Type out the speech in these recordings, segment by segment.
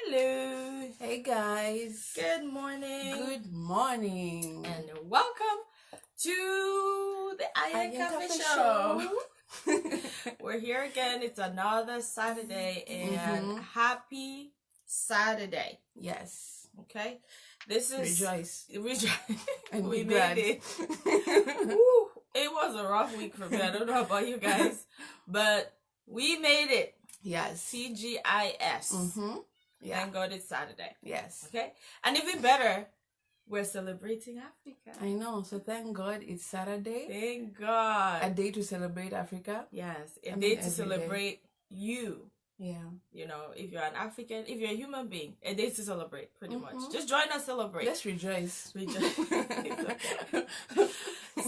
Hello. Hey guys. Good morning. Good morning. And welcome to the Iron Cafe Show. We're here again. It's another Saturday and happy Saturday. Yes. Okay. This is Rejoice. And we be made glad. it. Woo. It was a rough week for me. I don't know about you guys, but we made it. Yes. TGIS. Yeah. Thank God it's Saturday. Yes. Okay? And even better, we're celebrating Africa. I know. So thank God it's Saturday. Thank God. A day to celebrate Africa. Yes. A I day mean, to celebrate you. Yeah. You know, if you're an African, if you're a human being, a day to celebrate, pretty much. Just join us, celebrate. Let's rejoice.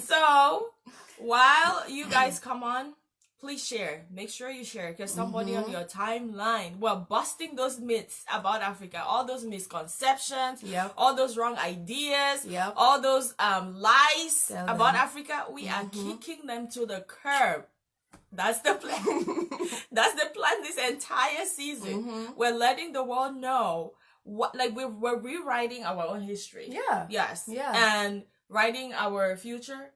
So, while you guys come on, please share. Make sure you share because somebody on your timeline, we're busting those myths about Africa, all those misconceptions, all those wrong ideas, all those lies about Africa. We are kicking them to the curb. That's the plan. That's the plan this entire season. We're letting the world know what, like we're rewriting our own history. Yeah. Yes. Yeah. And writing our future.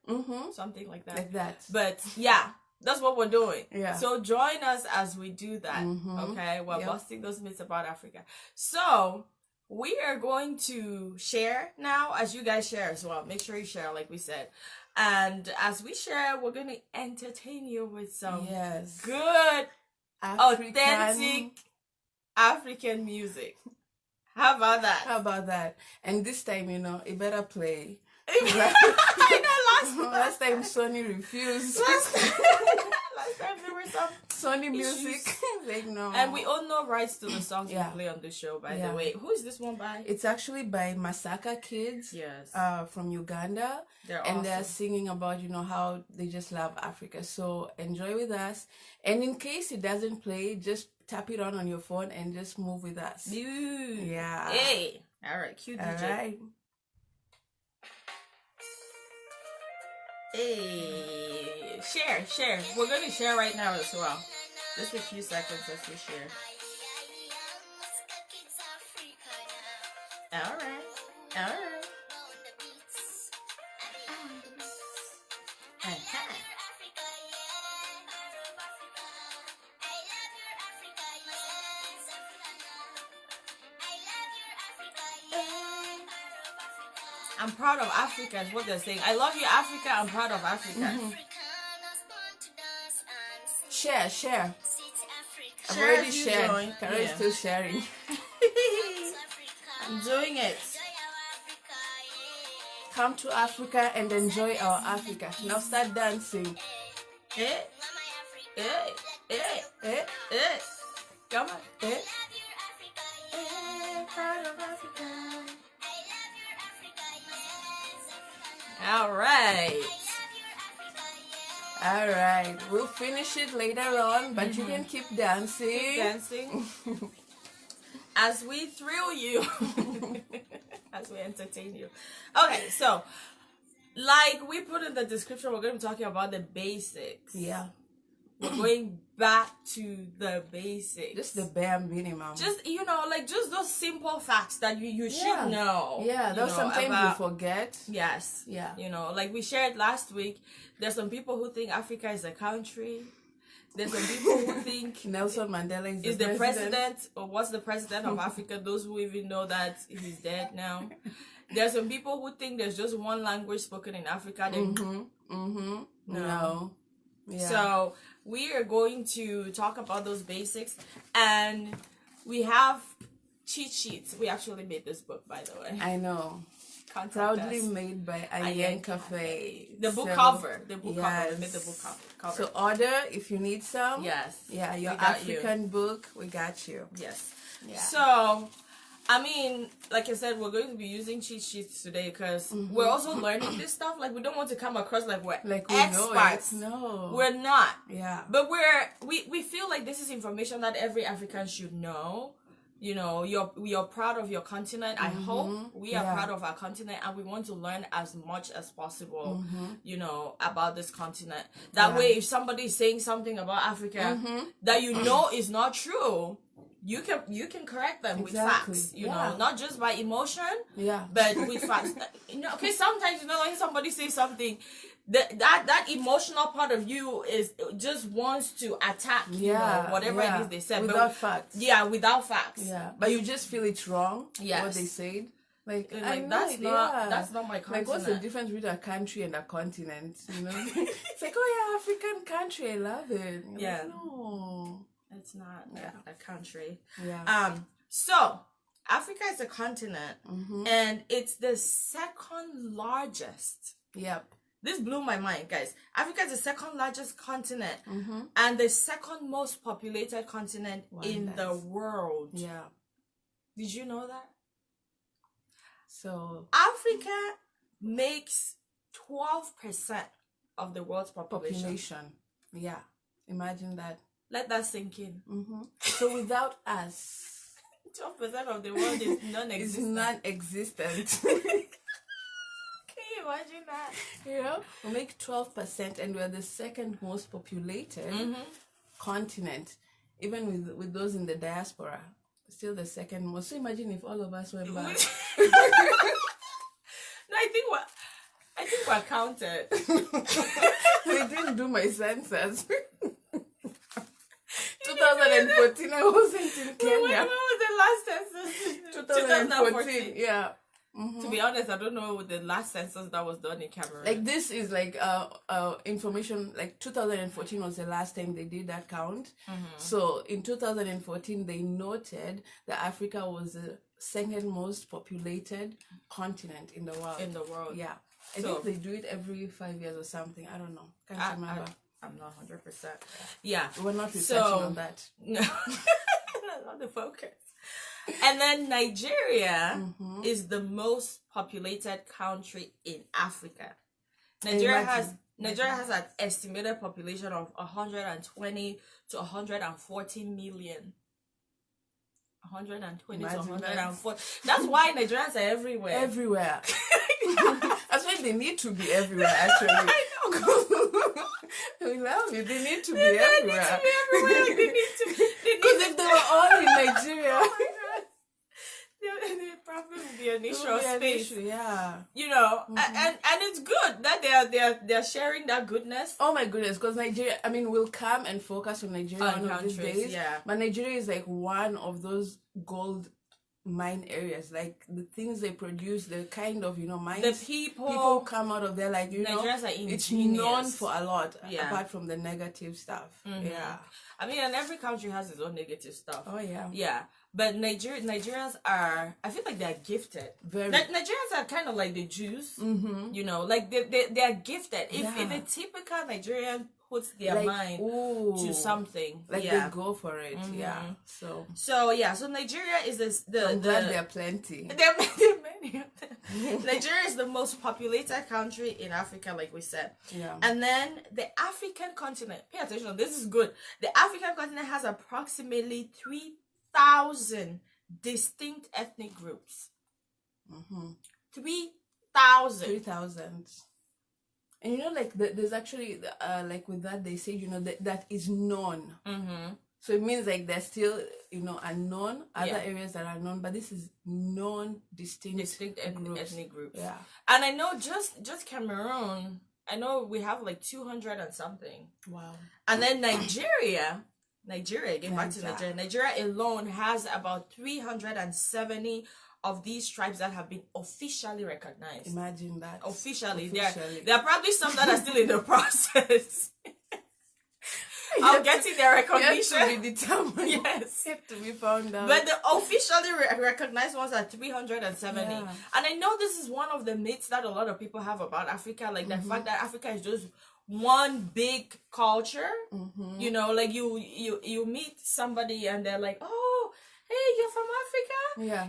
Something like that. Like that. But yeah. That's what we're doing. Yeah. So join us as we do that. Okay. We're busting those myths about Africa. So we are going to share now as you guys share as well. Make sure you share, like we said. And as we share, we're going to entertain you with some good, authentic African music. How about that? How about that? And this time, you know, it better play. I know last time Sony refused. Last time there were some Sony music. Like, no. And we own no rights to the songs we play on the show, by the way. Who is this one by? It's actually by Masaka Kids. Yes. From Uganda. They're and awesome. They're singing about, you know, how they just love Africa. So enjoy with us. And in case it doesn't play, just tap it on your phone and just move with us. Yeah. Hey. All right. Cue DJ. All right. Hey, share. We're going to share right now as well. Just a few seconds as we share. All right. I'm proud of Africa is what they're saying. I love you, Africa. I'm proud of Africa. Share. I've already shared. Carol's still sharing. I'm doing it. Come to Africa and enjoy our Africa. Now start dancing. Hey. Come on. Proud of Africa. All right. We'll finish it later on, but you can keep dancing. Keep dancing. As we thrill you. As we entertain you. Okay, so like we put in the description, we're going to be talking about the basics. Yeah. We're going back to the basics. Just the bare minimum. Just, you know, like just those simple facts that you should know. Yeah, those sometimes you forget. Yes. Yeah. You know, like we shared last week, there's some people who think Africa is a country. There's some people who think Nelson Mandela is the president or what's the president of Africa, those who even know that he's dead now. There's some people who think there's just one language spoken in Africa. No. Yeah. So we are going to talk about those basics, and we have cheat sheets. We actually made this book, by the way. I know. Contact Proudly us. made by Iron Cafe. The book cover. The book cover. Yes. We made the book cover. So order if you need some. Yes. Yeah, your We got African book. We got you. Yes. Yeah. So, I mean, like I said, we're going to be using cheat sheets today because we're also learning this stuff. Like, we don't want to come across like we're we experts. No. We're not. Yeah. But we feel like this is information that every African should know. You know, you're proud of your continent. I hope we are proud of our continent, and we want to learn as much as possible, you know, about this continent. That way, if somebody is saying something about Africa that you know is not true, you can correct them with Exactly. facts, you know, not just by emotion, Yeah. but with facts. You know, okay, sometimes, you know, when somebody says something, that emotional part of you is just wants to attack, you know, whatever it is they said. Without facts. Yeah, without facts. Yeah. But you just feel it's wrong, yes. what they said. Like that's not my continent. Like, what's the difference between a country and a continent? You know, it's like, oh yeah, African country, I love it. Yeah, like, no, it's not a country. Yeah. So Africa is a continent, and it's the second largest. Yep. This blew my mind, guys. Africa is the second largest continent, and the second most populated continent in the world. Yeah. Did you know that? So Africa makes 12% of the world's population. Yeah, imagine that. Let that sink in. So without us, 12% of the world is non-existent. It's non-existent. Can you imagine that? You know, we make 12%, and we're the second most populated continent, even with those in the diaspora. Still the second most. So imagine if all of us went back. No, I think we're counted. They didn't do my census. 2014, I wasn't in Kenya. When was the last census? 2014. Yeah. To be honest, I don't know the last census that was done in Cameroon. Like, this is like information, like 2014 was the last time they did that count. So in 2014 they noted that Africa was the second most populated continent in the world. Yeah. I think they do it every 5 years or something. I don't know. Can't remember. I'm not 100%. Yeah. We're not researching on that. No. That's not the focus. And then Nigeria is the most populated country in Africa. Nigeria has an estimated population of 120 to 140 million. 120 to 140. That's why Nigerians are everywhere. Everywhere. That's why they need to be everywhere, actually. I know. We love you. They need to be everywhere. They need to. Because if they were all in Nigeria, there probably would be an issue of space. Yeah. You know, and it's good that they're sharing that goodness. Oh my goodness, because Nigeria, I mean, we'll come and focus on Nigeria one of these days. Yeah. But Nigeria is like one of those gold mine areas, like the things they produce, the kind of, you know, mines. The people come out of there, like, you know, it's known for a lot, apart from the negative stuff. Yeah. I mean, and every country has its own negative stuff. Oh yeah. Yeah. But Nigerians are, I feel like they're gifted. Nigerians are kind of like the Jews, you know, like they're gifted. If a typical Nigerian puts their mind to something, like they go for it. Yeah. So Nigeria is I'm glad there are plenty. There are many of them. Nigeria is the most populated country in Africa, like we said. Yeah. And then the African continent, pay attention, this is good. The African continent has approximately 3,000 distinct ethnic groups. 3,000. And you know, like there's actually like with that they say, you know, that is known. So it means like there's still, you know, unknown other areas that are known, but this is distinct ethnic groups. Yeah. And I know just Cameroon, I know we have like 200 and something. Wow. And then Nigeria, getting back to Nigeria. Nigeria alone has about 370 of these tribes that have been officially recognized. Imagine that. Officially. There are probably some that are still in the process of getting their recognition. Yet to be determined. Yes. Yet to be found out. But the officially recognized ones are 370. Yeah. And I know this is one of the myths that a lot of people have about Africa, like the fact that Africa is just one big culture. You know, like you meet somebody and they're like, oh, hey, you're from Africa?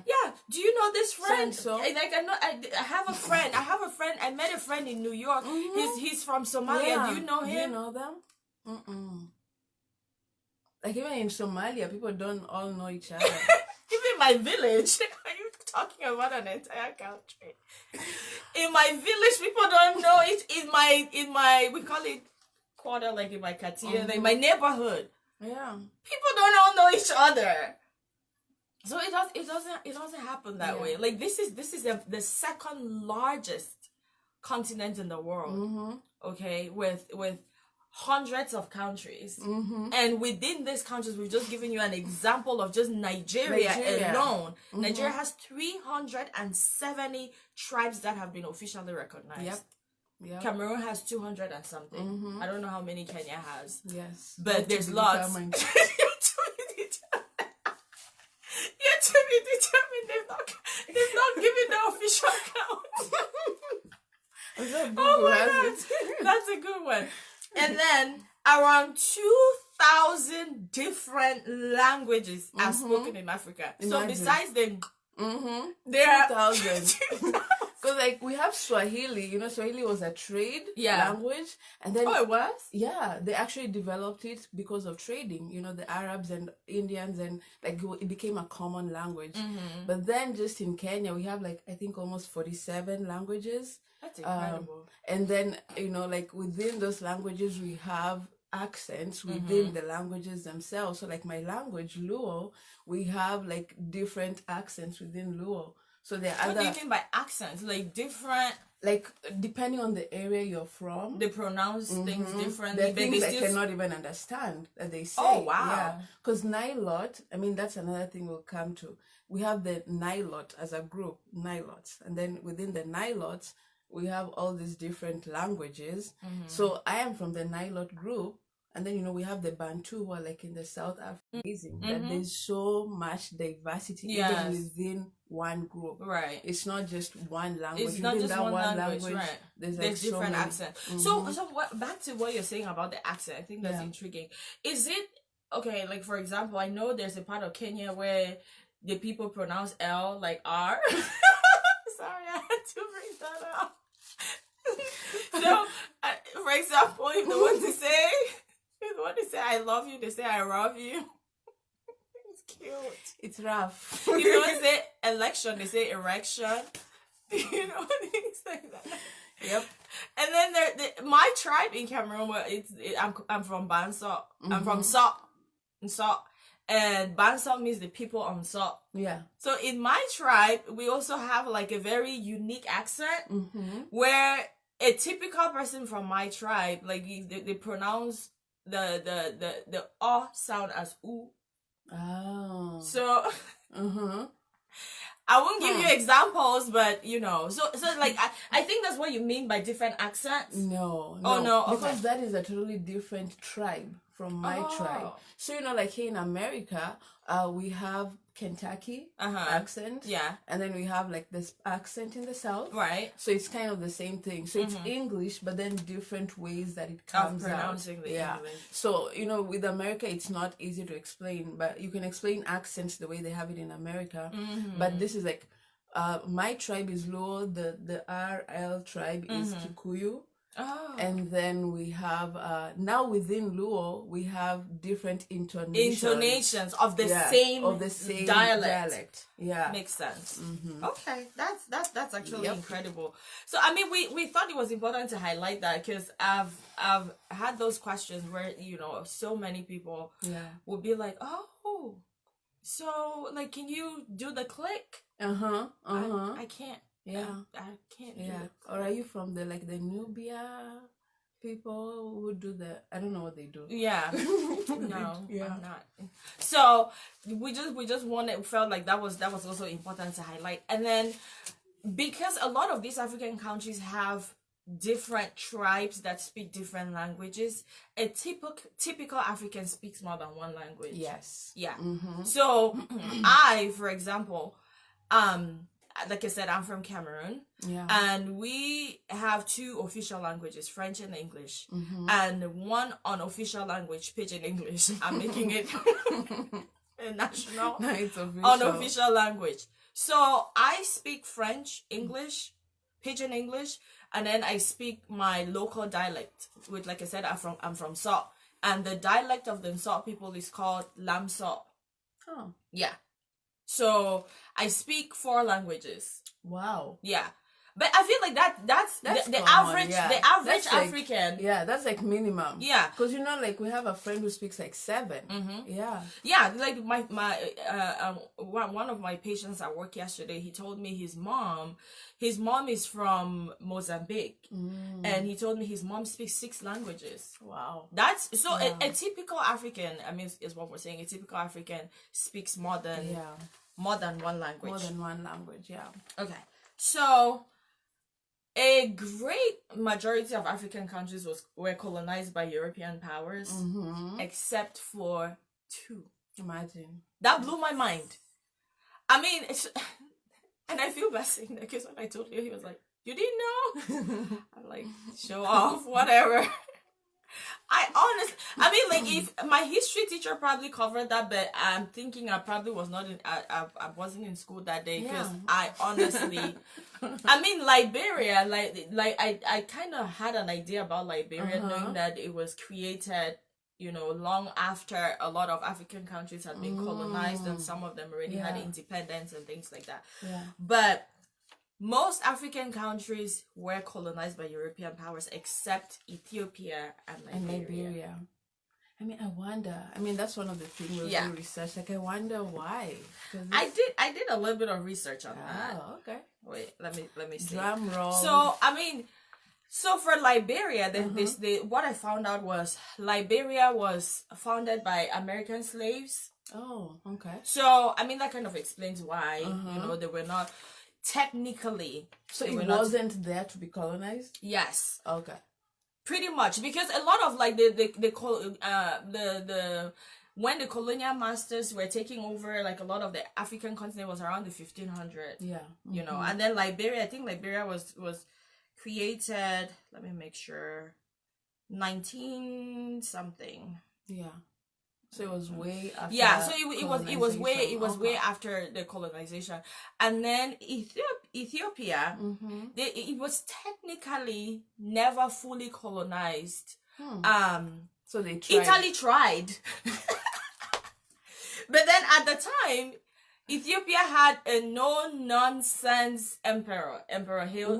Yeah. Do you know this friend? So. Like I have a friend. I met a friend in New York. He's from Somalia. Yeah. Do you know him? Do you know them? Like even in Somalia, people don't all know each other. Even my village. Are you talking about an entire country? In my village, people don't know it. In my we call it quarter, like in my katia, like my neighborhood. Yeah. People don't all know each other. So it doesn't happen that way. Like this is the second largest continent in the world. Okay, with hundreds of countries, and within these countries, we've just given you an example of just Nigeria alone. Nigeria has 370 tribes that have been officially recognized. Yep. Cameroon has 200 and something. I don't know how many Kenya has. Yes. But there's lots. Yet to be determined. They've not given the official count. Oh my God. That's a good one. And then around 2,000 different languages are spoken in Africa. Imagine. So besides them, there are 2,000. Because like we have Swahili, Swahili was a trade language, and then it was? Yeah, they actually developed it because of trading. The Arabs and Indians, and like it became a common language. But then just in Kenya, we have like I think almost 47 languages. That's incredible. And then like within those languages, we have accents within the languages themselves. So like my language, Luo, we have like different accents within Luo. So there are What do you mean by accents? Like different, like depending on the area you're from, they pronounce things differently. There are things I cannot even understand that they say. Oh wow! Yeah, because Nilot, I mean that's another thing we'll come to. We have the Nilot as a group, Nilots, and then within the Nilots we have all these different languages. So I am from the Nilot group. And then, we have the Bantu who are like in the South Africa. That there's so much diversity even within one group. Right. It's not just one language. It's not within just that one language. Right. There's different accents. So back to what you're saying about the accent. I think that's intriguing. Is it, okay, like for example, I know there's a part of Kenya where the people pronounce L like R. Sorry, I had to bring that up. So, for example, if they want to say... What they say, I love you, they say, I love you. It's cute. It's rough. If they want to say election, they say erection. Things like that. Yep. And then my tribe in Cameroon, where I'm from Banso. I'm from So. And Banso means the people on So. Yeah. So in my tribe, we also have like a very unique accent where a typical person from my tribe, like they pronounce the O sound as U. Oh. So I won't give you examples, but so like I think that's what you mean by different accents. No. Oh no, okay. Because that is a totally different tribe from my tribe. So like here in America, we have Kentucky accent. Yeah. And then we have like this accent in the South. Right. So it's kind of the same thing. So it's English, but then different ways that it comes pronouncing out. The English. So, with America, it's not easy to explain, but you can explain accents the way they have it in America. But this is like, my tribe is Luo, the RL tribe is Kikuyu. Oh. And then we have now within Luo we have different intonations of the same dialect. Yeah, makes sense. Okay, that's actually incredible. So I mean, we thought it was important to highlight that because I've had those questions where so many people would be like, oh, so like, can you do the click? I can't. Yeah, I can't do it. Or are you from the Nubia people who do I don't know what they do. Yeah. No, I'm not. So we just felt like that was also important to highlight. And then because a lot of these African countries have different tribes that speak different languages, a typical African speaks more than one language. Yes. Yeah. So I, for example, like I said, I'm from Cameroon, and we have two official languages, French and English, and one unofficial language, Pidgin English. I'm making it a national, unofficial language. So I speak French, English, Pidgin English, and then I speak my local dialect, which, like I said, I'm from So, and the dialect of the So people is called Lam So. Oh, yeah. So I speak 4 languages. Wow. Yeah. But I feel like that's the common, average yeah. the average That's like- African. Yeah, that's like minimum. Yeah. Because like we have a friend who speaks like 7. Yeah. Yeah, like my one of my patients at work yesterday, he told me his mom is from Mozambique, and he told me his mom speaks 6 languages. Wow. That's so a typical African. I mean, is what we're saying. A typical African speaks more than one language. More than one language, yeah. Okay, so a great majority of African countries were colonized by European powers, except for 2. Imagine. That blew my mind. I mean, and I feel bad saying that because when I told you, he was like, "You didn't know?" I'm like, "Show off, whatever." I mean, like, if my history teacher probably covered that, but I'm thinking I probably was not I wasn't in school that day because I honestly, I mean, Liberia, like I kind of had an idea about Liberia, knowing that it was created, long after a lot of African countries had been colonized and some of them already had independence and things like that. Yeah. But most African countries were colonized by European powers except Ethiopia and Liberia. I mean, I wonder. I mean, that's one of the things we do research. Like, I wonder why. I did a little bit of research on that. Oh, okay. Wait, let me see. Drum roll. So, I mean, for Liberia, what I found out was Liberia was founded by American slaves. Oh, okay. So, I mean, that kind of explains why, they were not technically. So it wasn't there to be colonized? Yes. Okay. Pretty much, because a lot of like when the colonial masters were taking over, like a lot of the African continent was around the 1500s. Yeah. And then Liberia, I think Liberia was created. Let me make sure. 19 something. Yeah. So it was way after. Yeah, so it was way after the colonization, and then Ethiopia, it was technically never fully colonized. So they tried. Italy tried, but then at the time, Ethiopia had a no-nonsense emperor Haile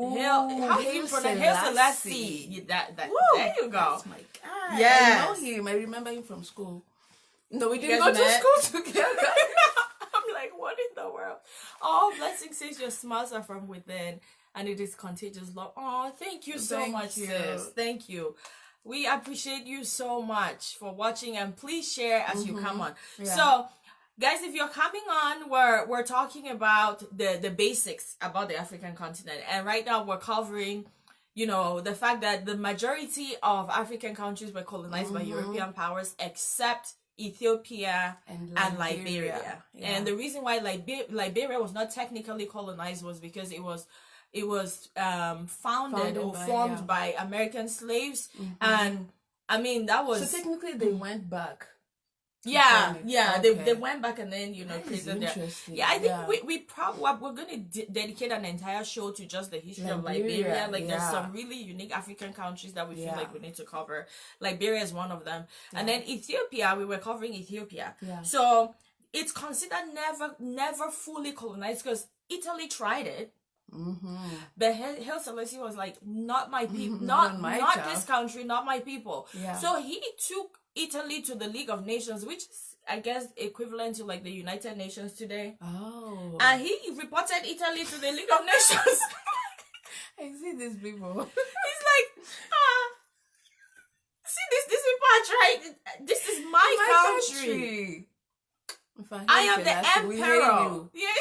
Selassie. There you go. That's my guy. Yes. I know him. I remember him from school. No, we You didn't guys go to met? school together. I'm like, what in the world? Oh, blessing says your smiles are from within and it is contagious love. Oh, thank you so much, sis. Thank you. We appreciate you so much for watching, and please share as you come on. Yeah. So, guys, if you're coming on, we're talking about the basics about the African continent, and right now we're covering the fact that the majority of African countries were colonized by European powers except Ethiopia and Liberia. Yeah. And the reason why Liberia was not technically colonized was because it was founded or formed by American slaves. And I mean, that was... So technically they went back. Yeah, Okay. they went back and then created their. Yeah, I think we probably we're gonna dedicate an entire show to just the history of Liberia. Like there's some really unique African countries that we feel like we need to cover. Liberia is one of them, and then Ethiopia. We were covering Ethiopia. Yeah. So it's considered never fully colonized because Italy tried it. But Haile Selassie was like, not my people, not this country, not my people. Yeah. So he took Italy to the League of Nations, which is, I guess, equivalent to like the United Nations today. Oh. And he reported Italy to the League of Nations. I see these people. He's like, see these people are trying. This is my country. I am the emperor. Yeah.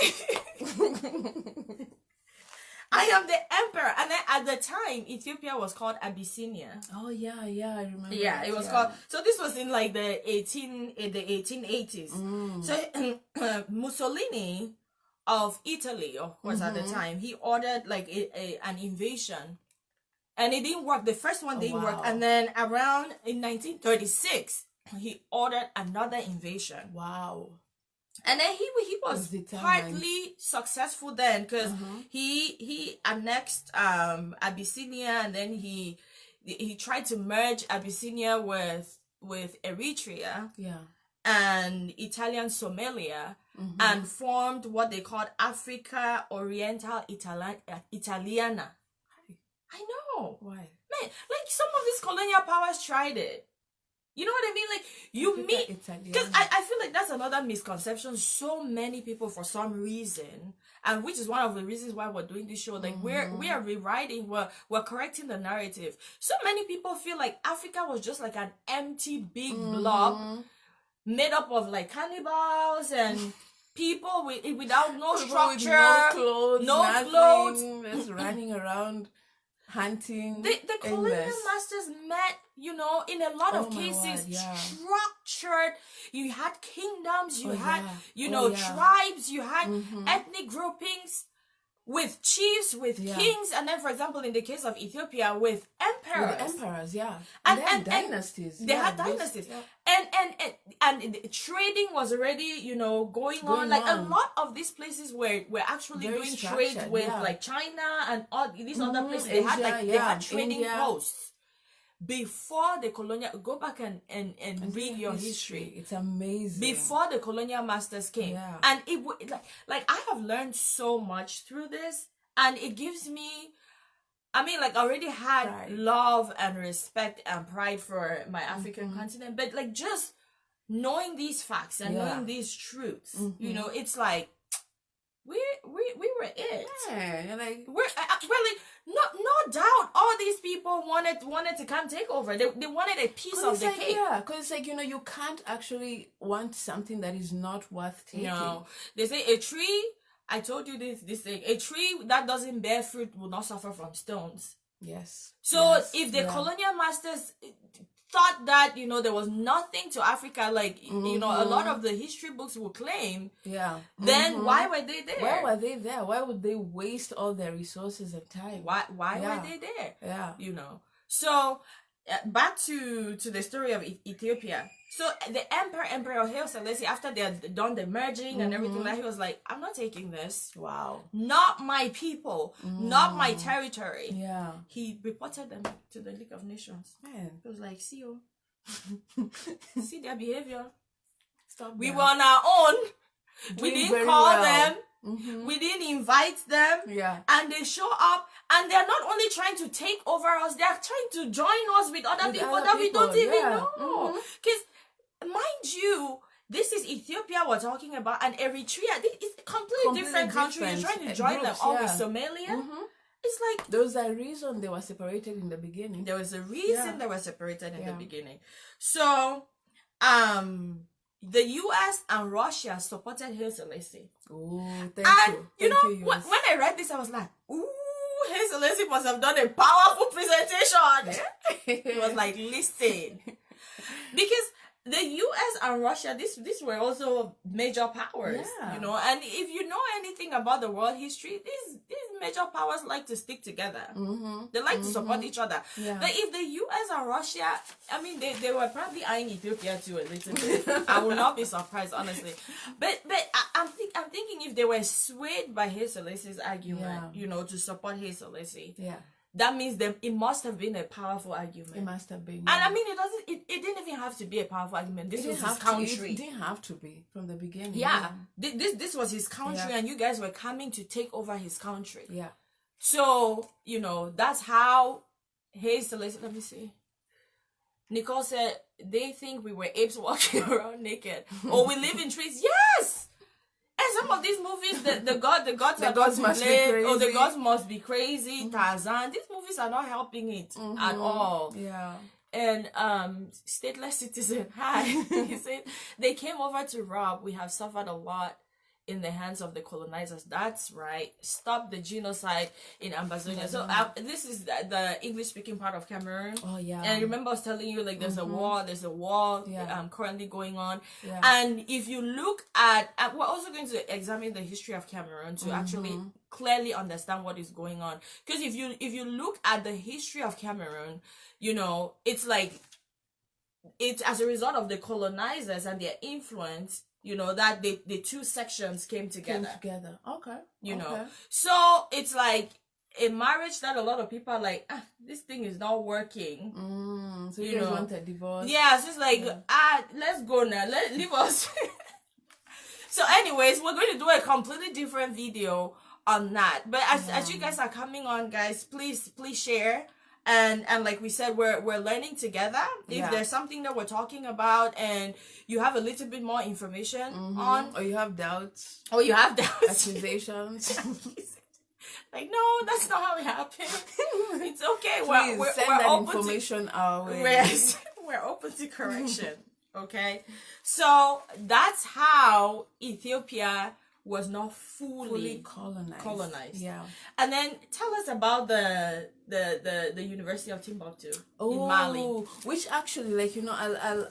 I am the emperor. And then at the time, Ethiopia was called Abyssinia. Oh yeah, I remember. Yeah, it was called. So this was in like the 1880s. So Mussolini of Italy, of course, at the time, he ordered like an invasion, and it didn't work. The first one didn't work, and then around in 1936, he ordered another invasion. Wow. And then he was partly successful then because he annexed Abyssinia, and then he tried to merge Abyssinia with Eritrea. Yeah. and Italian Somalia, and formed what they called Africa Oriental Italiana. I know. Why? Man, like some of these colonial powers tried it. You know what I mean? Like you meet, because I feel like that's another misconception. So many people, for some reason, and which is one of the reasons why we're doing this show, like we are rewriting, we're correcting the narrative. So many people feel like Africa was just like an empty big blob made up of like cannibals and people without no structure, with no clothes, just running around hunting. The colonial masters met, you know, in a lot of cases, structured. You had kingdoms, you had, you know, tribes, you had ethnic groupings with chiefs, with kings, and then, for example, in the case of Ethiopia, with emperors. With emperors, and they had dynasties. They had dynasties. And trading was already, you know, going on. Like, a lot of these places were actually doing trade with, like, China and all these other places. They had, like, they had trading posts. Before the colonial, go back and read your history. It's amazing. Before the colonial masters came, and it like I have learned so much through this, and it gives me, I mean, like I already had love and respect and pride for my African continent, but like just knowing these facts and knowing these truths, you know, it's like we were it. Yeah, like we're really no doubt. All these people wanted to come take over. They wanted a piece of the cake. Yeah, because it's like, you know, you can't actually want something that is not worth taking. No, they say a tree. I told you this thing. A tree that doesn't bear fruit will not suffer from stones. Yes. So if the colonial masters thought that, you know, there was nothing to Africa, like, you know, a lot of the history books will claim, then why were they there? Why were they there? Why would they waste all their resources and time? Why were they there? Yeah. You know. So back to the story of Ethiopia. So the Emperor Haile Selassie, after they had done the merging and everything, like, he was like, I'm not taking this. Wow. Not my people, not my territory. Yeah. He reported them to the League of Nations. Man. He was like, see you. See their behavior. Stop. We were on our own. We didn't call them. We didn't invite them. Yeah. And they show up, and they're not only trying to take over us, they're trying to join us with other people that we don't even know. Because mind you, this is Ethiopia we're talking about, and Eritrea. It's a completely different country. You're trying to join them all with Somalia. It's like there was a reason they were separated in the beginning. There was a reason they were separated in the beginning. So, the U.S. and Russia supported Haile Selassie. Oh, thank you know, when I read this, I was like, ooh, Haile Selassie must have done a powerful presentation. It was like, listen. Because the U.S. and Russia, these were also major powers, you know. And if you know anything about the world history, these major powers like to stick together. They like to support each other. But if the U.S. and Russia, I mean, they were probably eyeing Ethiopia too a little bit. I will not be surprised, honestly. But I'm thinking if they were swayed by Haile Selassie's argument, you know, to support Haile Selassie, that means that it must have been a powerful argument. It must have been. And I mean, it didn't even have to be a powerful argument. This was his country. It didn't have to be from the beginning. Yeah. This was his country, and you guys were coming to take over his country. Yeah. So, you know, that's how Haile Selassie, let me see. Nicole said, they think we were apes walking around naked. Or we live in trees. Yes! And some of these movies, the gods must be crazy. Oh, the gods must be crazy. Tarzan. These movies are not helping it at all. Yeah. And stateless citizen. Hi. He said they came over to rob. We have suffered a lot in the hands of the colonizers. That's right. Stop the genocide in Ambazonia. So this is the English-speaking part of Cameroon. Oh yeah. And remember I was telling you, like, there's a war currently going on. Yeah. And if you look at, we're also going to examine the history of Cameroon to actually clearly understand what is going on. Because if you look at the history of Cameroon, you know, it's like, it's as a result of the colonizers and their influence, you know, that the two sections came together. Okay. You know, so it's like a marriage that a lot of people are like, this thing is not working. So you guys want a divorce? Yeah, it's just like, let's go now. Leave us. So anyways, we're going to do a completely different video on that. But as you guys are coming on, guys, please share. And like we said, we're learning together. If there's something that we're talking about and you have a little bit more information on, or you have doubts, accusations, like, no, that's not how it happened. It's okay. Please we're send that open information our way. We're open to correction. Okay, so that's how Ethiopia was not fully colonized. Yeah. And then tell us about the University of Timbuktu in Mali. Which actually, like, you know,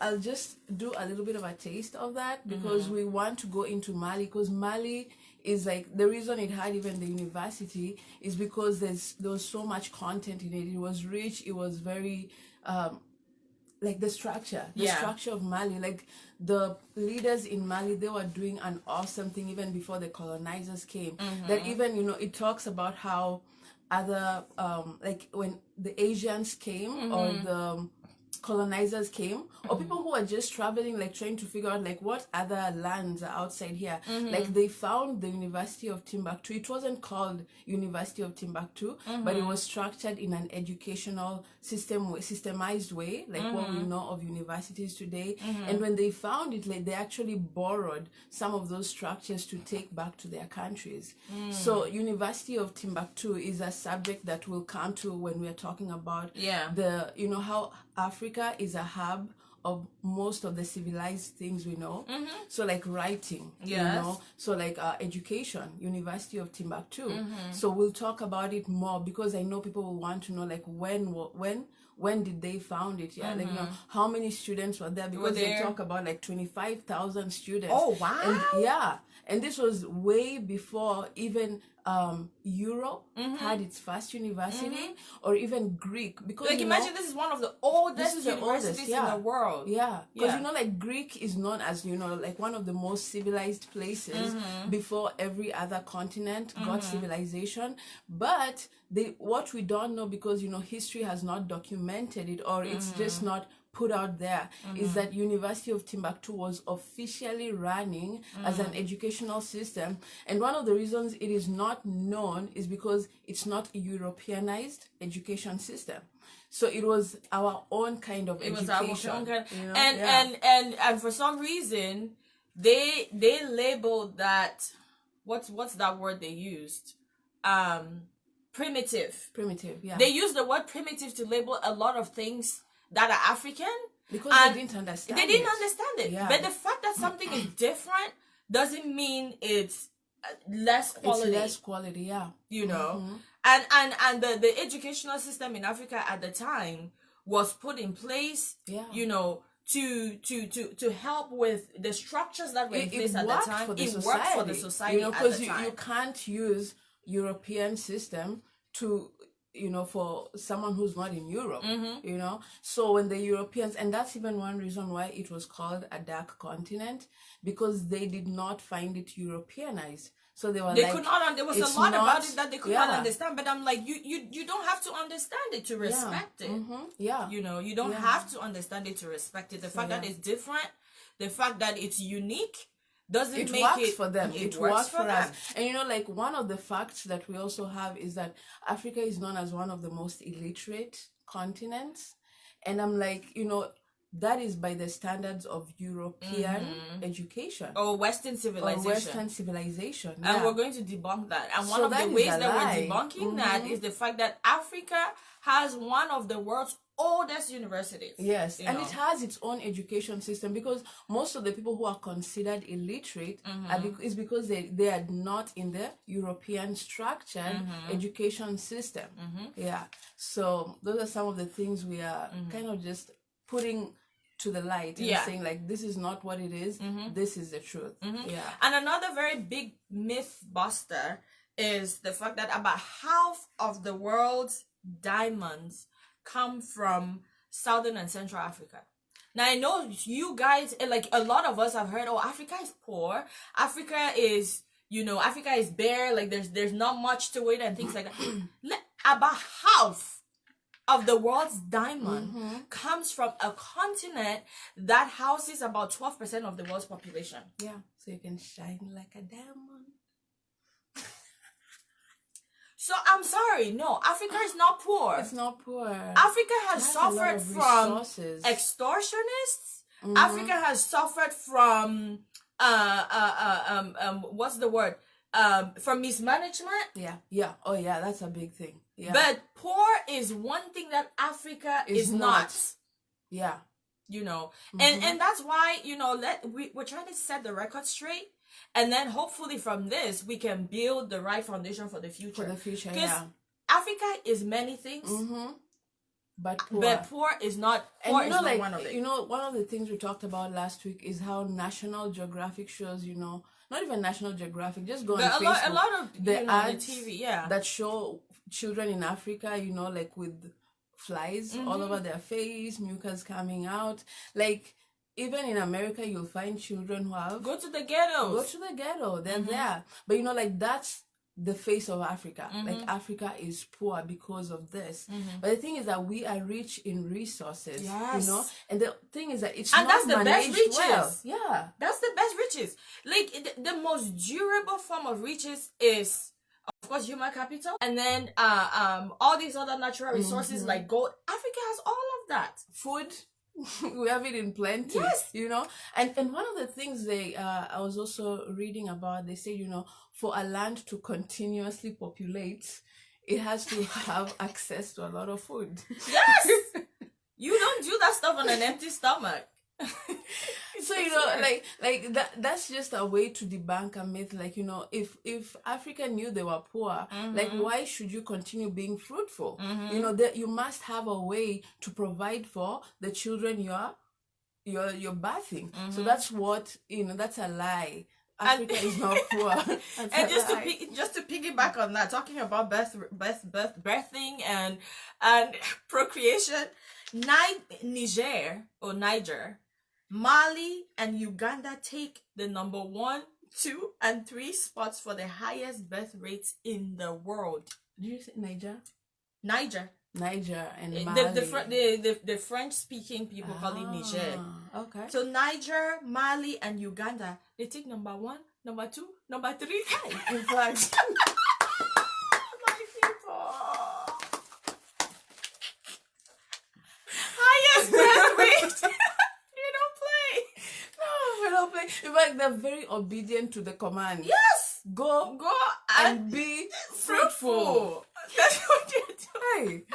I'll just do a little bit of a taste of that because we want to go into Mali, because Mali is like, the reason it had even the university is because there was so much content in it. It was rich. It was very like the structure of Mali, like the leaders in Mali, they were doing an awesome thing even before the colonizers came. That even, you know, it talks about how other like when the Asians came or the colonizers came, or people who are just traveling, like trying to figure out like what other lands are outside here. Like they found the University of Timbuktu. It wasn't called University of Timbuktu, but it was structured in an educational systemized way, like what we know of universities today. And when they found it, like they actually borrowed some of those structures to take back to their countries. So University of Timbuktu is a subject that we'll come to when we are talking about the, you know, how Africa is a hub of most of the civilized things we know. So like writing, you know, so like education, University of Timbuktu. So we'll talk about it more because I know people will want to know like when did they found it? Like, you know, how many students were there? Because they talk about like 25,000 students. Oh, wow. And this was way before even Europe had its first university, or even Greek. Because like, imagine this is one of the oldest universities in the world. Because you know, like Greek is known as, you know, like one of the most civilized places before every other continent got civilization. But what we don't know, because, you know, history has not documented it, or it's just not put out there, is that University of Timbuktu was officially running as an educational system. And one of the reasons it is not known is because it's not a Europeanized education system. So it was our own kind of education. It was our own kind. You know? And for some reason they labeled that, what's that word they used? Primitive. They used the word primitive to label a lot of things that are African, because they didn't understand it. But the fact that something is different doesn't mean it's less quality. It's less quality, you know. And the educational system in Africa at the time was put in place, you know, to help with the structures that were in place at the time. It worked for the society, you know, because you can't use European system to, you know, for someone who's not in Europe, you know. So when the Europeans, and that's even one reason why it was called a dark continent, because they did not find it Europeanized. So they could not. There was a lot about it that they could not understand. But I'm like, you don't have to understand it to respect it. You know, you don't have to understand it to respect it. The fact that it's different, the fact that it's unique, doesn't make it for them. It works for us. them. And you know, like one of the facts that we also have is that Africa is known as one of the most illiterate continents. And I'm like, you know, that is by the standards of European education. Or Western civilization. And we're going to debunk that. And one of the ways that we're debunking that is the fact that Africa has one of the world's oldest universities. Yes, and it has its own education system, because most of the people who are considered illiterate is because they are not in the European structured education system. So those are some of the things we are kind of just putting to the light and saying like, this is not what it is, this is the truth. And another very big myth buster is the fact that about half of the world's diamonds come from Southern and Central Africa. Now, I know you guys, like a lot of us have heard, oh, Africa is poor. Africa is, you know, Africa is bare, like there's not much to it and things like that. About half of the world's diamond comes from a continent that houses about 12% of the world's population. Yeah, so you can shine like a diamond. So I'm sorry, no, Africa is not poor. It's not poor. Africa has suffered from resources. Extortionists. Africa has suffered from what's the word? From mismanagement. Yeah. Oh yeah, that's a big thing. Yeah. But poor is one thing that Africa is not. Yeah. You know, and that's why, you know, we're trying to set the record straight, and then hopefully from this we can build the right foundation for the future. Because Africa is many things, but poor is not. Poor is not one of it. You know, one of the things we talked about last week is how National Geographic shows, you know, not even National Geographic, just go on Facebook. A lot of the ads the TV, yeah, that show children in Africa, you know, like with flies all over their face, mucus coming out. Like, even in America, you'll find children who have... Go to the ghettos. They're there. But, you know, like, that's the face of Africa. Like, Africa is poor because of this. But the thing is that we are rich in resources, you know? And the thing is that it's not managed well. And that's the best riches. Yeah. That's the best riches. Like, the most durable form of riches is... of course, human capital, and then all these other natural resources like gold. Africa has all of that. Food, we have it in plenty. Yes, you know. And one of the things I was also reading about, they say, you know, for a land to continuously populate, it has to have access to a lot of food. Yes, you don't do that stuff on an empty stomach. So, you know, like that's just a way to debunk a myth. Like, you know, if Africa knew they were poor, like, why should you continue being fruitful? You know, that you must have a way to provide for the children you're birthing. So that's what, you know, that's a lie. Africa is not poor. And just to piggyback on that, talking about birthing and procreation, Niger, Mali, and Uganda take the number 1, 2, and 3 spots for the highest birth rates in the world. Do you say Niger? Niger and Mali. The French-speaking people call it Niger. Okay. So Niger, Mali, and Uganda, they take number 1, number 2, number 3. In fact, my people. Highest birth rate. In fact, they're very obedient to the command. Yes! Go and be fruitful. That's what you're doing.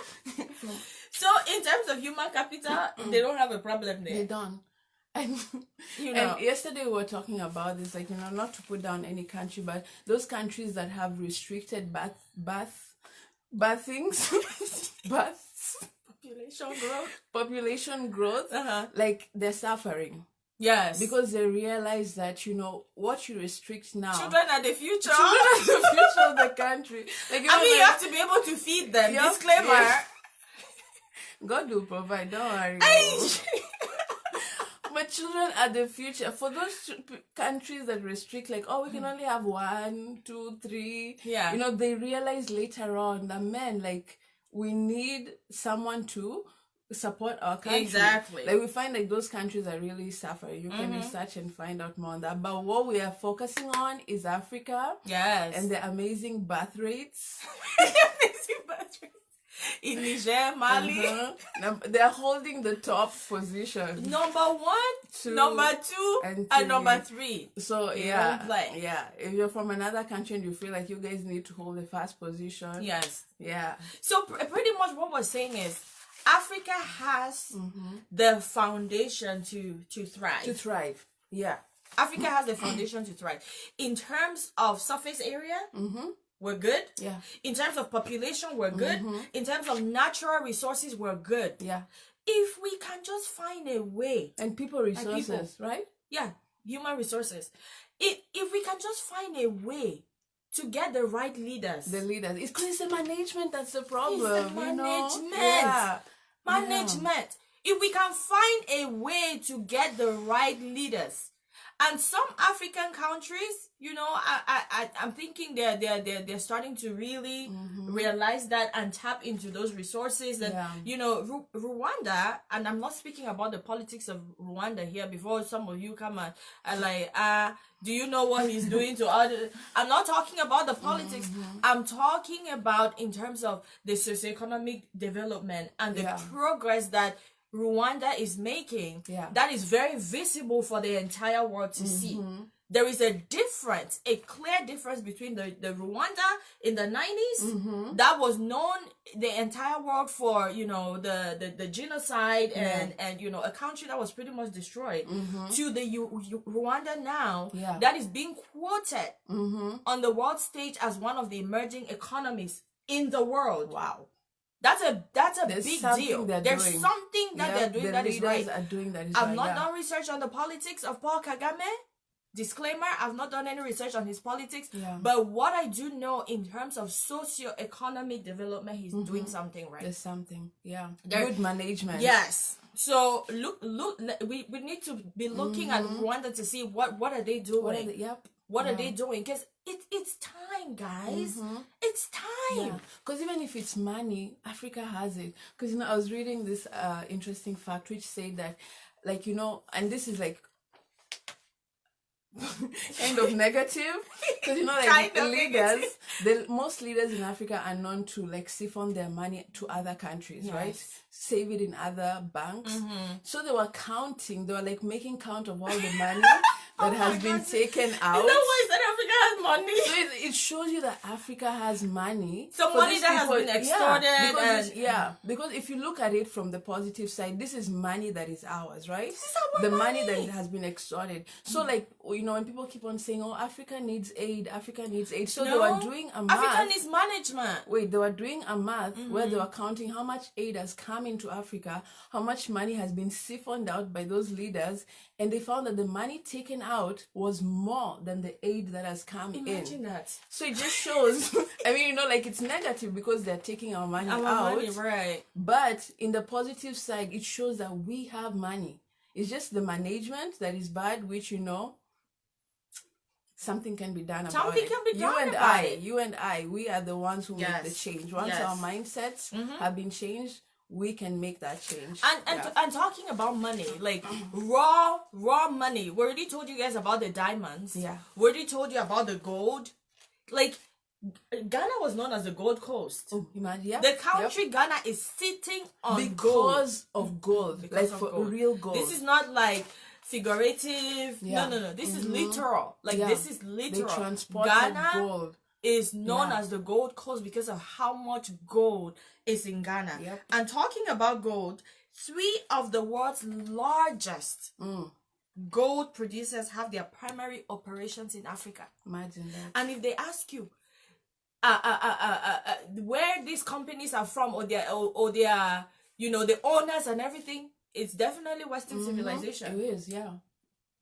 So, in terms of human capital, they don't have a problem there. They don't. And, you know, and yesterday we were talking about this, like, you know, not to put down any country, but those countries that have restricted population growth, like, they're suffering. Yes. Because they realize that, you know, what you restrict now... Children are the future. Children are the future of the country. Like, you you have to be able to feed them. Yep. Disclaimer. Yeah. God will provide, don't worry. But children are the future. For those countries that restrict, like, we can only have 1, 2, 3. Yeah. You know, they realize later on that, man, like, we need someone to support our country. Exactly. Like, we find like those countries are really suffering. You can research and find out more on that. But what we are focusing on is Africa. Yes. And the amazing birth rates. Amazing birth rates. In Niger, Mali. They're holding the top position. Number 1, 2, number 2, and number 3. So yeah. If you're from another country and you feel like you guys need to hold the first position. Yes. Yeah. So pretty much what we're saying is Africa has the foundation to thrive. To thrive. Yeah. Africa has the foundation to thrive. In terms of surface area, we're good. Yeah. In terms of population, we're good. In terms of natural resources, we're good. Yeah. If we can just find a way. And people resources, right? Yeah. Human resources. If we can just find a way to get the right leaders. The leaders. It's because it's the management that's the problem. It's the management. You know? Yeah. Management. If we can find a way to get the right leaders And some African countries, you know, I'm thinking they're starting to really realize that and tap into those resources. And you know, Rwanda, and I'm not speaking about the politics of Rwanda here. Before some of you come and like, do you know what he's doing to other? I'm not talking about the politics. I'm talking about in terms of the socioeconomic development and the progress that Rwanda is making, that is very visible for the entire world to see. There is a difference, a clear difference between the Rwanda in the 90s that was known the entire world for, you know, the genocide and you know, a country that was pretty much destroyed, to the Rwanda now that is being quoted on the world stage as one of the emerging economies in the world. Wow. That's a big deal. There's doing. something that they're doing that is right. I've not right, done research on the politics of Paul Kagame. Disclaimer, I've not done any research on his politics. But what I do know in terms of socio-economic development, he's doing something right. There's something, good management. Yes. So look, we need to be looking at Rwanda to see what are they doing. What are they doing? Because it's time, guys. It's time. Because even if it's money, Africa has it. Because, you know, I was reading this interesting fact which said that, like, you know, and this is like kind of negative. Because, you know, like most leaders in Africa are known to like siphon their money to other countries, right? Save it in other banks. So they were like making count of all the money that has been taken out. In the ways that Africa has money. So it shows you that Africa has money. So money that has been extorted. Because if you look at it from the positive side, this is money that is ours, right? This is our money that has been extorted. So like, you know, when people keep on saying, oh, Africa needs aid. So they were doing a math. Africa needs management. Wait, they were doing a math where they were counting how much aid has come into Africa, how much money has been siphoned out by those leaders, and they found that the money taken out was more than the aid that has come in. Imagine that. So it just shows, I mean, you know, like, it's negative because they're taking our money out. Right. But in the positive side, it shows that we have money. It's just the management that is bad, which, you know, something can be done about it. You and I, we are the ones who make the change. Once our mindsets have been changed, we can make that change. And talking about money, like raw money. We already told you guys about the diamonds. We already told you about the gold. Like, Ghana was known as the Gold Coast. Oh, imagine, the country Ghana is sitting on because of gold. Because like, for gold. Real gold. This is not like figurative. No. This is literal. Like, this is literal. They transported gold. Is known as the Gold Coast because of how much gold is in Ghana. And talking about gold, 3 of the world's largest gold producers have their primary operations in Africa. Imagine that. And if they ask you where these companies are from, or their you know, the owners and everything, it's definitely Western civilization. It is,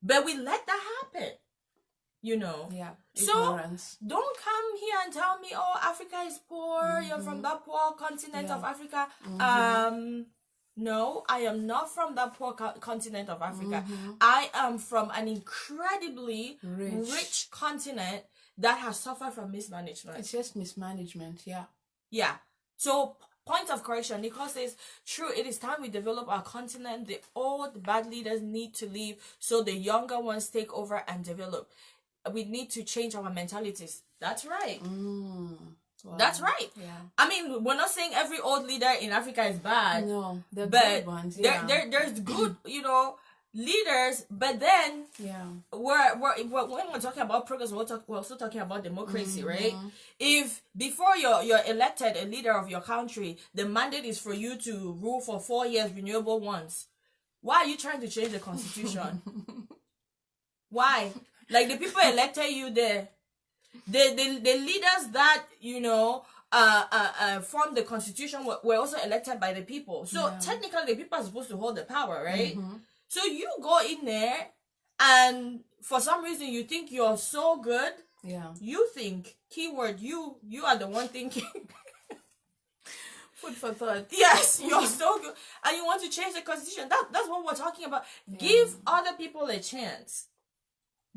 But we let that happen. You know, ignorance. So don't come here and tell me, oh, Africa is poor. You're from that poor continent of Africa. No, I am not from that poor continent of Africa. I am from an incredibly rich continent that has suffered from mismanagement. It's just mismanagement, So, point of correction, Nicole says, true, it is time we develop our continent. The old bad leaders need to leave so the younger ones take over and develop. We need to change our mentalities. That's right. Wow. That's right. I mean, we're not saying every old leader in Africa is bad. No, they're good ones. There's good, you know, leaders, but then when we're talking about progress, we're also talking about democracy, right? If before you're elected a leader of your country, the mandate is for you to rule for 4 years, renewable once. Why are you trying to change the constitution? Why? Like, the people elected you there. The leaders that, you know, formed the constitution were also elected by the people. So technically the people are supposed to hold the power, right? So you go in there and for some reason you think you're so good. You think, keyword, you are the one thinking. Food for thought. Yes, you're so good. And you want to change the constitution. That's what we're talking about. Give other people a chance.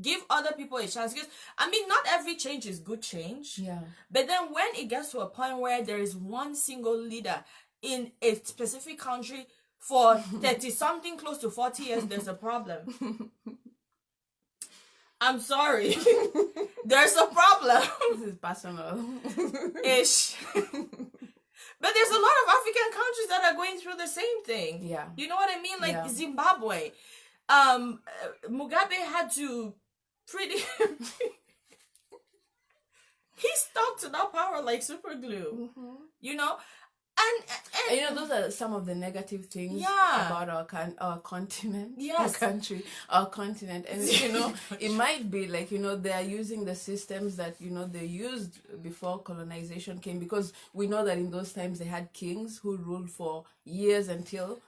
Give other people a chance. Because, I mean, not every change is good change. Yeah. But then when it gets to a point where there is one single leader in a specific country for 30 something, close to 40 years, there's a problem. I'm sorry. There's a problem. This is personal. Ish. But there's a lot of African countries that are going through the same thing. Yeah. You know what I mean? Like Yeah. Zimbabwe. Mugabe had to pretty he stuck to that power like super glue. You know? And you know, those are some of the negative things Yeah. about our continent, Yes. our country, our continent. And you know, it might be like, you know, they are using the systems that, you know, they used before colonization came, because we know that in those times they had kings who ruled for years until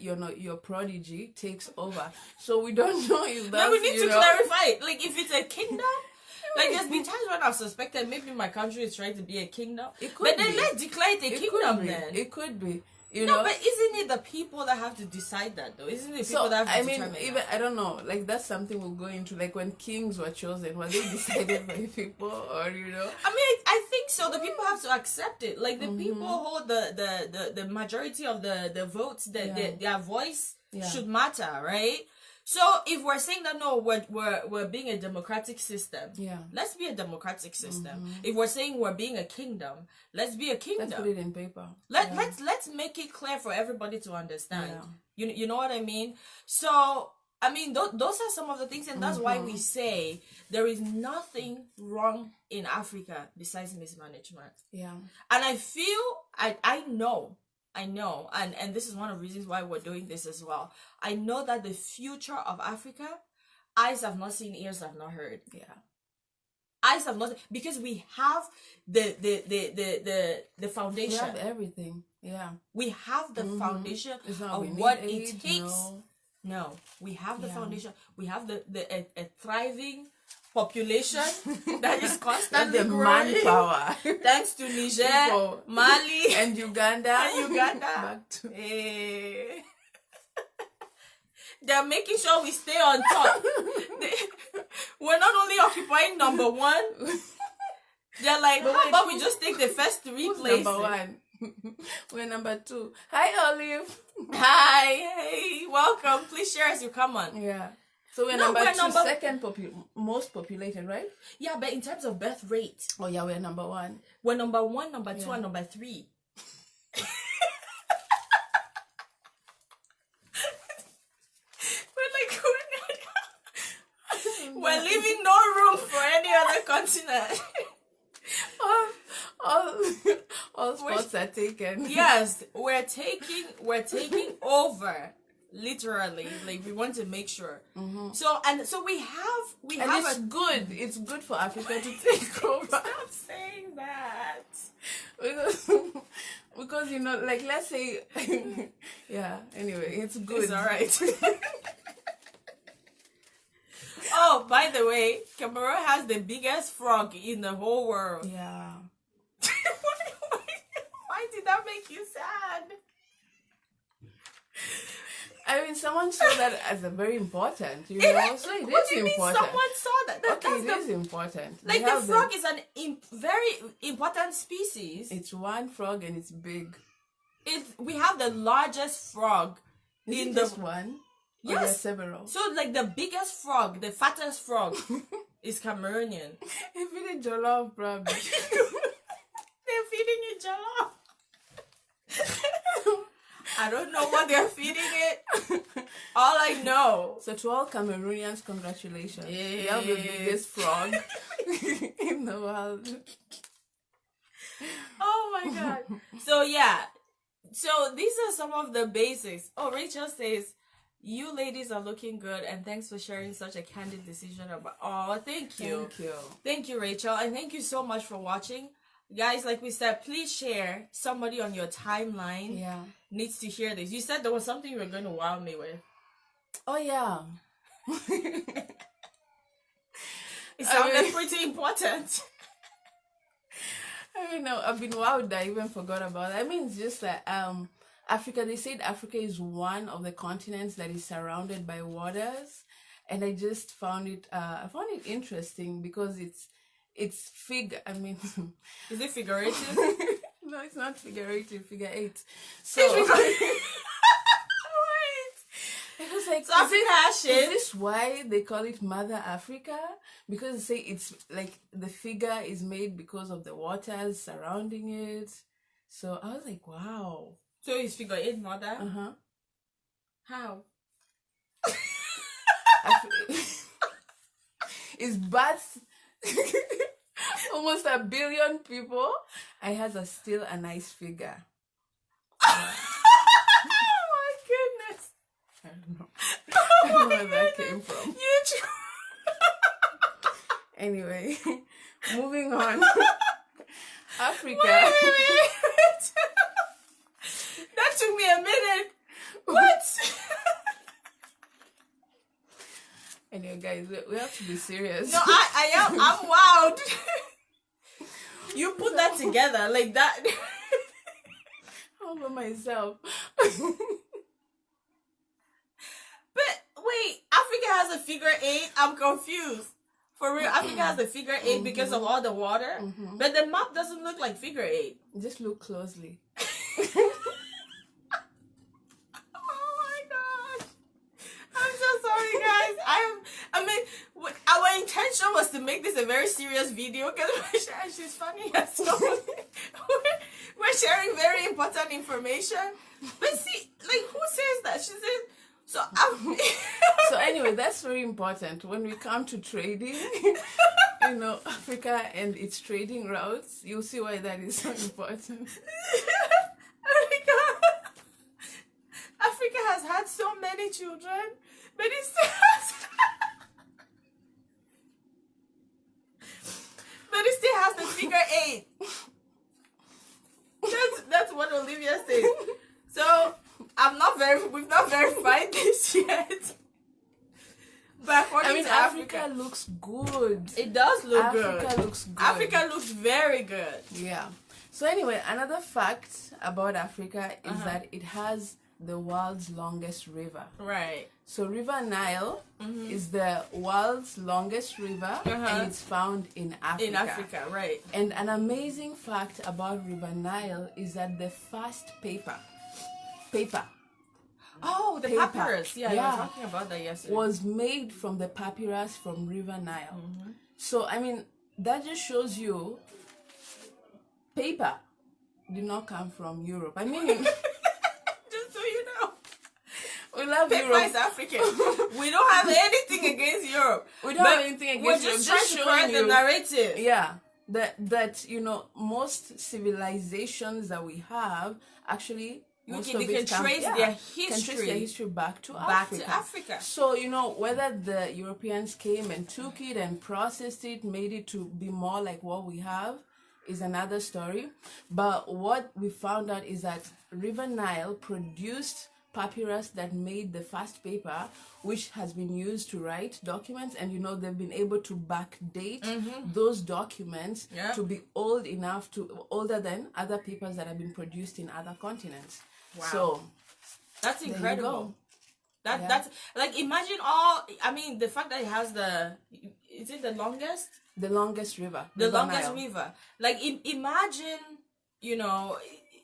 your prodigy takes over. So we don't know if that's, But we need you to know, clarify it. Like, if it's a kingdom, like, there's been times when I've suspected maybe my country is trying to be a kingdom. It could But then be. let's declare it a it kingdom could be. then. It could be. You No, know, but isn't it the people that have to decide that, though? Isn't it the people so that have to I mean, determine even that? I don't know, like that's something we'll go into. Like when kings were chosen, were they decided by people, or you know? I mean, I think so. The people have to accept it. Like, the people hold the majority of the votes. Their voice Yeah. should matter, right? So if we're saying that no, we're being a democratic system, Yeah. let's be a democratic system. If we're saying we're being a kingdom, let's be a kingdom. Let's put it in paper. Let's make it clear for everybody to understand. Yeah. You know what I mean? So I mean, those are some of the things, and that's why we say there is nothing wrong in Africa besides mismanagement. Yeah. And I feel I know, and this is one of the reasons why we're doing this as well. I know that the future of Africa, eyes have not seen, ears have not heard. Yeah. Eyes have not, because we have the We foundation. have everything. Yeah. We have the foundation It's not of we need what aid, it takes. no. No, we have the Yeah. foundation. We have a thriving population that is That's constantly the growing. manpower. Thanks to Niger, People. Mali, And Uganda. and Uganda. Back to Eh. They're making sure we stay on top. We're not only occupying number one. They're like, how about we just take the first three who's places? number one? We're number two. Hi, Olive. Hi, hey, welcome. Please share as you come on. Yeah. So we're No, number we're two, number- second most populated, right? Yeah, but in terms of birth rate, Oh yeah, we're number one. we're number one, number two, and number three. We're leaving no room for any other continent. all spots are taken. Yes, we're taking over, literally. Like, we want to make sure. So we have And it's good. It's good for Africa to take over. Stop saying that. because you know, like let's say, yeah. Anyway, it's good. It's all right. Oh, by the way, Cameroon has the biggest frog in the whole world. Yeah. Why did that make you sad? I mean, someone saw that as a very important. You know, so it What is do you mean important. someone saw that? Okay, That's it is important. like They the have frog is an very important species. It's one frog and it's big. We have the largest frog Is in it the just one? Or Yes. there are several. So, like, the biggest frog, the fattest frog, is Cameroonian. If it is jollof, probably. They're feeding it jollof. I don't know what they're feeding it. All I know. So to all Cameroonians, congratulations. Yeah. You have the biggest frog in the world. Oh my god. So yeah. So these are some of the basics. Oh, Rachel says, you ladies are looking good, and thanks for sharing such a candid decision about. Oh, thank you. Thank you. Thank you, Rachel, and thank you so much for watching. Guys, like we said, please share. Somebody on your timeline Yeah. needs to hear this. You said there was something you were going to wow me with. Oh yeah. It sounded pretty important. I mean, no, I've been wowed. I even forgot about it. I mean, it's just that Africa. They said Africa is one of the continents that is surrounded by waters, and I just found it. I found it interesting because it's I mean, Is it figurative? no, it's not figurative. Figure 8. So It's figurative. it was like, So Africa has is shit. this why they call it Mother Africa? Because they say it's like the figure is made because of the waters surrounding it. So I was like, wow. So it's figure 8 mother. Uh-huh. How? It's births almost 1 billion people. And it has still a nice figure. Oh my goodness. I don't know. I don't know where that came from. You Anyway, moving on. Africa. Wait. That took me a minute. What? Anyway, guys, we have to be serious. No, I'm wild. You put that together like that. All by myself. But wait, Africa has a figure 8. I'm confused. For real, Africa has a figure 8 because of all the water. But the map doesn't look like figure 8. Just look closely. Oh my gosh. I'm so sorry, guys. I mean, our intention was to make this a very serious video because she's funny as well. We're sharing very important information. But see, like, who says that? She says, so So anyway, that's very important when we come to trading. You know, Africa and its trading routes. You'll see why that is so important. Oh my God. Africa has had so many children, but it still has but it still has the figure 8. That's what Olivia says. So we've not verified this yet. But according to Africa looks good. it does look Africa good. looks good. Africa looks very good. Yeah. So anyway, another fact about Africa is that it has the world's longest river. Right. So River Nile is the world's longest river and it's found in Africa. In Africa, right. And an amazing fact about River Nile is that the first paper Oh, the Paper. papyrus. Yeah, you Yeah. were talking about that yesterday. was made from the papyrus from River Nile. So, I mean, that just shows you paper did not come from Europe. I mean, Just so you know. we love Paper Europe. is African. We don't have anything against Europe. We don't But have anything we're against Europe. just trying to correct the narrative. Yeah, that you know, most civilizations that we have actually They can trace their history back to back Africa. to Africa. So, you know, whether the Europeans came and took it and processed it, made it to be more like what we have, is another story. But what we found out is that River Nile produced papyrus that made the first paper, which has been used to write documents, and you know they've been able to backdate those documents to be older than other papers that have been produced in other continents. Wow. So That's there you incredible. go. That's like, imagine the fact that it has is it the longest? The longest river. The River longest Nile. river. Like, imagine, you know,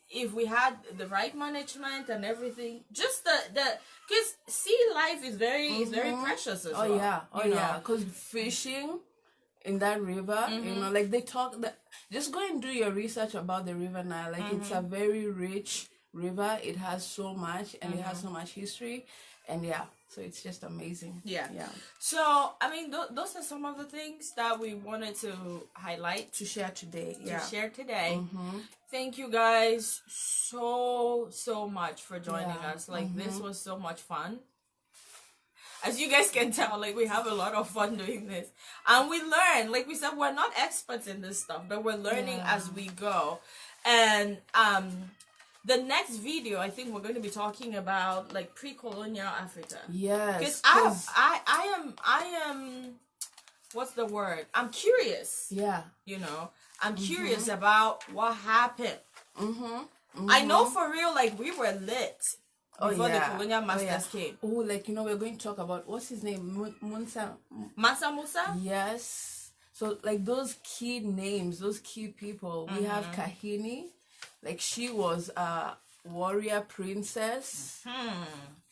if we had the right management and everything, just because sea life is very precious as well. Oh yeah, because fishing in that river, you know, like they talk that. Just go and do your research about the River Nile. Like it's a very rich river. It has so much, and it has so much history, and yeah, so it's just amazing. Yeah. So I mean, those are some of the things that we wanted to highlight to share today. to share today. Thank you guys so much for joining us. Like, this was so much fun. As you guys can tell, like, we have a lot of fun doing this, and we learn. Like we said, we're not experts in this stuff, but we're learning as we go. And the next video, I think we're going to be talking about like pre-colonial Africa. yes, Because I am what's the word? I'm curious. yeah, You know, I'm curious about what happened. I know for real, like, we were lit. before the colonial masters came. Oh, like, we're going to talk about, what's his name? Mansa Musa? Yes. So, like, those key names, those key people, we have Kahini. Like, she was a warrior princess,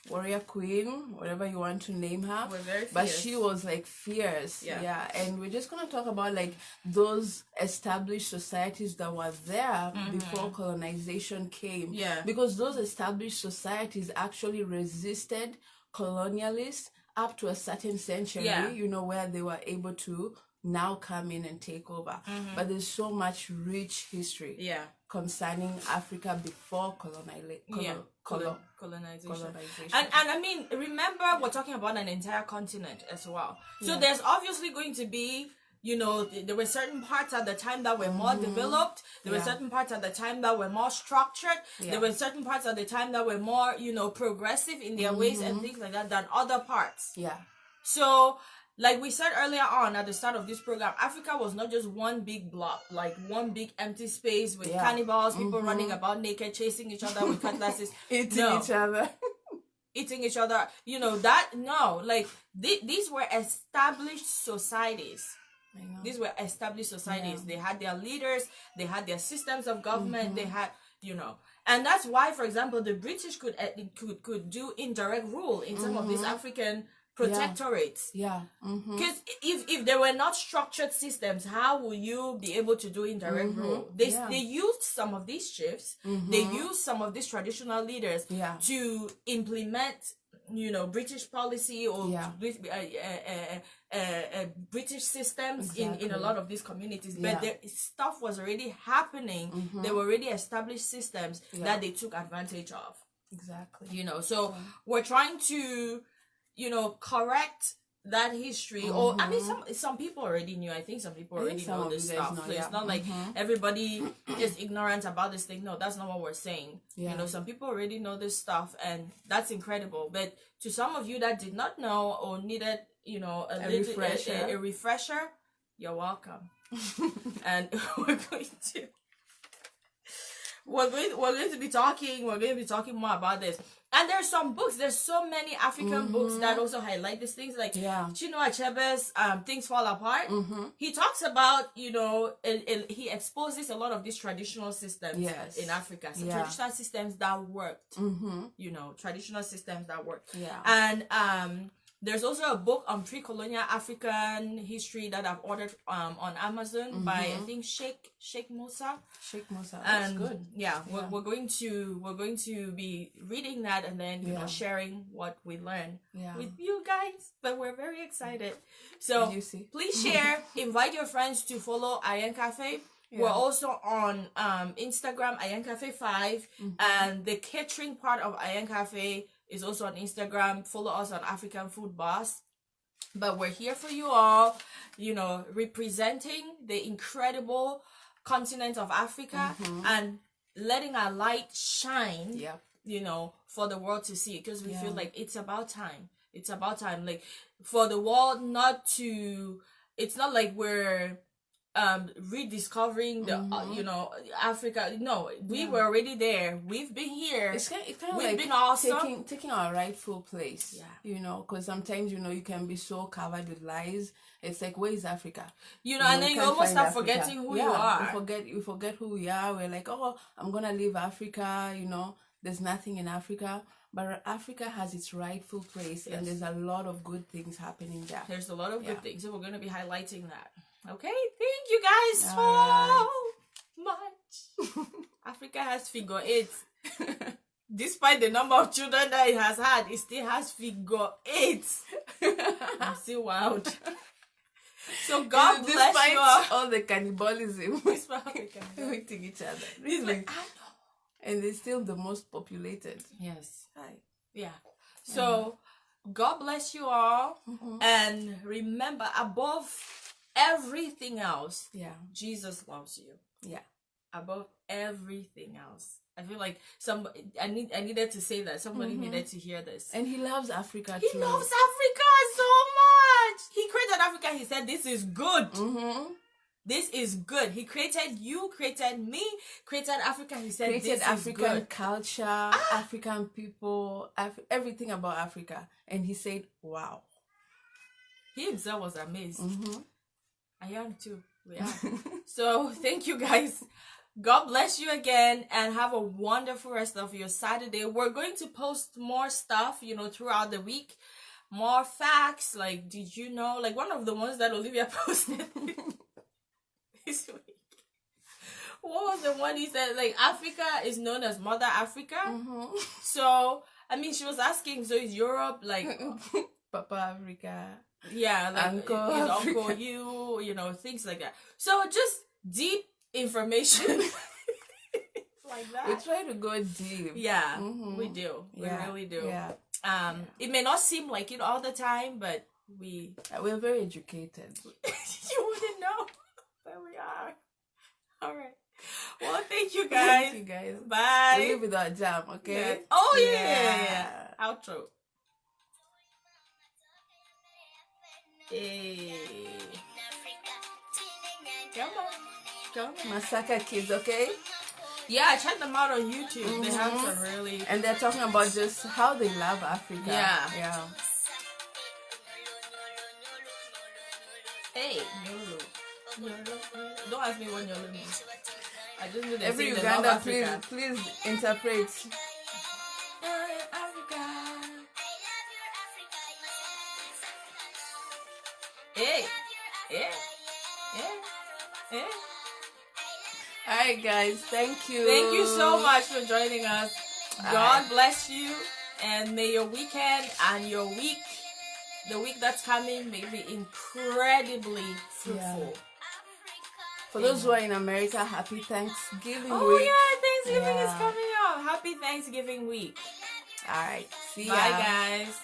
warrior queen, whatever you want to name her. But she was, like, fierce. Yeah. And we're just going to talk about, like, those established societies that were there before colonization came. Yeah. Because those established societies actually resisted colonialists up to a certain century, where they were able to now come in and take over. But there's so much rich history concerning Africa before colonization. And I mean, remember, we're talking about an entire continent as well. So there's obviously going to be, there were certain parts at the time that were more developed. There were certain parts at the time that were more structured. There were certain parts at the time that were more, progressive in their ways and things like that than other parts. Yeah. So, like we said earlier on at the start of this program, Africa was not just one big block, like one big empty space with cannibals, people running about naked, chasing each other with cutlasses. Eating each other. These were established societies. These were established societies. They had their leaders, they had their systems of government, they had, and that's why, for example, the British could do indirect rule in some of these African protectorates. Because if there were not structured systems, how will you be able to do indirect rule? They used some of these chiefs, they used some of these traditional leaders to implement, British policy or British systems in a lot of these communities. But the stuff was already happening. There were already established systems that they took advantage of. Exactly. So we're trying to correct that history. Or I mean, some people already knew. I think some people already know this stuff. So it's not like everybody is ignorant about this thing. No, that's not what we're saying. Some people already know this stuff, and that's incredible. But to some of you that did not know or needed, a refresher, you're welcome. And we're going to be talking more about this. And there's some books, there's so many African books that also highlight these things, like Chinua Achebe's Things Fall Apart. He talks about, he exposes a lot of these traditional systems in Africa. So traditional systems that worked, traditional systems that worked. And there's also a book on pre-colonial African history that I've ordered on Amazon by, I think, Sheikh Musa. That's good. We're going to be reading that and then sharing what we learn with you guys. But we're very excited. So please share, invite your friends to follow Ayen Cafe. We're also on Instagram, Ayen Cafe 5, and the catering part of Ayen Cafe is also on Instagram. Follow us on African Food Boss. But we're here for you all, representing the incredible continent of Africa and letting our light shine, for the world to see. Because we feel like it's about time. It's about time. Like, for the world not to... It's not like we're rediscovering the Africa. No, we were already there. We've been here. It's kind of we've like been awesome. taking our rightful place. Because sometimes you can be so covered with lies. It's like, where is Africa? And then you almost start forgetting who you are. We forget who we are. We're like, oh, I'm gonna leave Africa. There's nothing in Africa. But Africa has its rightful place, and there's a lot of good things happening there. There's a lot of good things, so we're going to be highlighting that. Okay, thank you guys so much. Africa has figure 8. Despite the number of children that it has had, it still has figure 8. I'm still wild. So God bless you all the cannibalism. Eating each other. Really. And they're still the most populated. Yes. Yeah. So, God bless you all. And remember, above everything else, Jesus loves you. Yeah. Above everything else. I feel like I needed to say that. Somebody needed to hear this. And he loves Africa too. He loves Africa so much. He created Africa. He said, this is good. this is good. He created you, created me, created Africa. He said Created this African is good. culture, African people, everything about Africa. And he said, wow. He himself was amazed. I am too. We are. So thank you guys. God bless you again and have a wonderful rest of your Saturday. We're going to post more stuff, throughout the week. More facts. Like, did you know? Like one of the ones that Olivia posted this week. What was the one he said? Like, Africa is known as Mother Africa. So, I mean, she was asking, so is Europe like Papa Africa? Yeah, like Uncle his Africa. uncle, things like that. So just deep information like that. We try to go deep. Yeah, we do. We really do. Yeah. It may not seem like it all the time, but we're very educated. You wouldn't know, but we are. All right. Well, thank you guys. Thank you guys. Bye. We live with our jam, okay? Yeah. Oh yeah. Outro. Hey. Come on. Masaka Kids, okay? Yeah, check them out on YouTube. They have some really... And they're talking about just how they love Africa. Yeah. Yeah. Hey. Don't ask me what Nyolo means. I just knew that Every they love Uganda, Africa. please interpret. Africa. Hey. Yeah. Yeah. Yeah. Alright guys, thank you. Thank you so much for joining us. God bless you, and may your weekend and your week, the week that's coming, may be incredibly fruitful. Yeah. For those who are in America, happy Thanksgiving Oh week. yeah, Thanksgiving is Yeah. coming up. Happy Thanksgiving week. Alright, see ya. Bye guys.